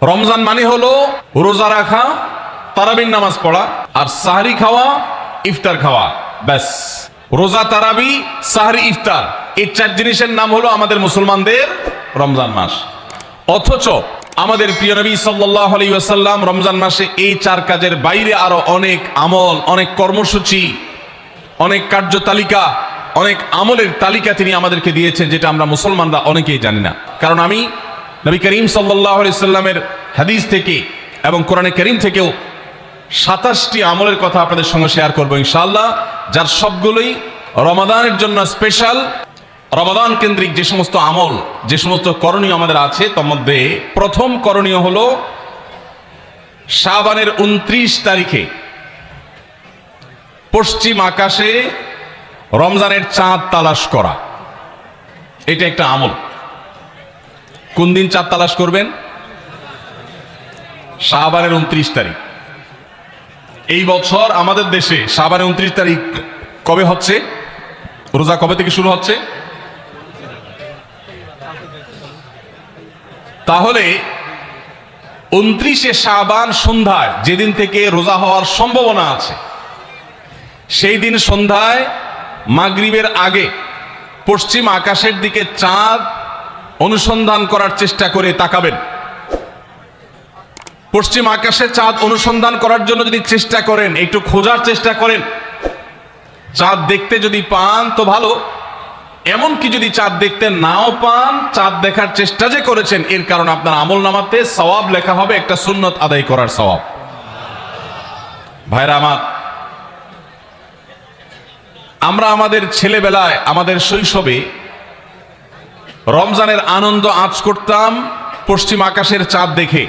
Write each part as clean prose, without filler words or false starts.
রমজান মানে হলো রোজা রাখা, তারাবির নামাজ পড়া, আর সাহরি খাওয়া, ইফতার খাওয়া, ব্যাস। রোজা, তারাবি, সাহরি, ইফতার, এই চার জিনিসের নাম হলো আমাদের মুসলমানদের রমজান মাস। অথচ আমাদের প্রিয় নবী সাল্লাল্লাহু আলাইহি ওয়াসাল্লাম রমজান মাসে এই চার কাজের বাইরে আরো অনেক আমল, অনেক কর্মসূচি, অনেক কার্যতালিকা, অনেক আমলের তালিকা তিনি আমাদেরকে দিয়েছেন, যেটা আমরা মুসলমানরা অনেকেই জানি না। কারণ আমি নবী করিম সাল্লাল্লাহু আলাইহি ওয়াসাল্লামের হাদিস থেকে এবং কোরআনে কারীম থেকেও 27টি আমলের কথা আপনাদের সঙ্গে শেয়ার করবো ইনশাআল্লাহ, যার সবগুলোই রমাদানের জন্য স্পেশাল। রমাদান কেন্দ্রিক যে সমস্ত আমল, যে সমস্ত করণীয় আমাদের আছে, তার মধ্যে প্রথম করণীয় হলো শাবানের 29 তারিখে পশ্চিম আকাশে রমজানের চাঁদ তালাশ করা। এটা একটা আমল। কোন দিন চাঁদ তালাশ করবেন? শাবানের 29 তারিখ। এই বছর আমাদের দেশে শাবানের 29 তারিখ কবে হচ্ছে? রোজা কবে থেকে শুরু হচ্ছে? তাহলে 29শে শাবান সন্ধ্যায়, যেদিন থেকে রোজা হওয়ার সম্ভাবনা আছে, সেই দিন সন্ধ্যায় মাগরিবের আগে পশ্চিম আকাশের দিকে চাঁদ অনুসন্ধান করার চেষ্টা করে তাকাবেন। পশ্চিম আকাশে চাঁদ অনুসন্ধান করার জন্য যদি চেষ্টা করেন, একটু খোঁজার চেষ্টা করেন, চাঁদ দেখতে যদি পান তো ভালো। এমনকি যদি চাঁদ দেখতে নাও পান, চাঁদ দেখার চেষ্টা যে করেছেন, এর কারণ আপনার আমল নামাতে সওয়াব লেখা হবে, একটা সুন্নত আদায় করার সওয়াব। ভাইরা আমার, আমরা আমাদের ছেলেবেলায়, আমাদের শৈশবে রমজানের আনন্দ আঁচ করতাম পশ্চিম আকাশের চাঁদ দেখে।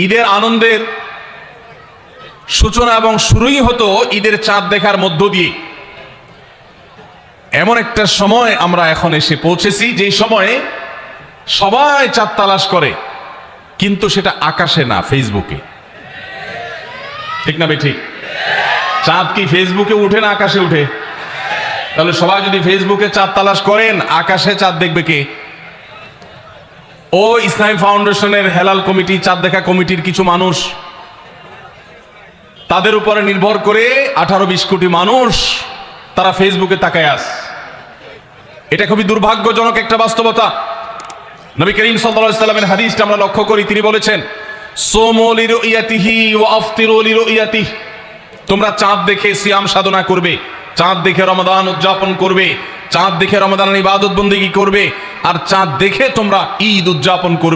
ঈদের আনন্দের সূচনা এবং শুরুই হতো ঈদের চাঁদ দেখার মধ্য দিয়ে। এমন একটা সময় আমরা এখন এসে পৌঁছেছি, যে সময়ে সবাই চাঁদ তালাশ করে, কিন্তু সেটা আকাশে না, ফেসবুকে। ঠিক না বেঠিক? চাঁদ কি ফেসবুকে উঠে না আকাশে উঠে? তাহলে সবাই যদি ফেসবুকে চাঁদ তালাশ করেন, আকাশে চাঁদ দেখবে কে? ও ইসলামী ফাউন্ডেশনের হেলাল কমিটি, চাঁদ দেখা কমিটির কিছু মানুষ, তাদের উপরে নির্ভর করে 18-20 কোটি মানুষ তারা ফেসবুকে তাকায় আস। এটা খুবই দুর্ভাগ্যজনক একটা বাস্তবতা। নবী করিম সাল্লাল্লাহু আলাইহি ওয়াসাল্লামের হাদিসটা আমরা লক্ষ্য করি, তিনি বলেছেন, সুমু লিরুয়াতিহি ওয়া আফতিরু লিরুয়াতিহি। তোমরা চাঁদ দেখে সিয়াম সাধনা করবে, চাঁদ দেখে রমাদান উদযাপন করবে, চাঁদ দেখে রমাদানের ইবাদত বন্দেগী করবে, আর চাঁদ দেখে তোমরা ঈদ উদযাপন করবে।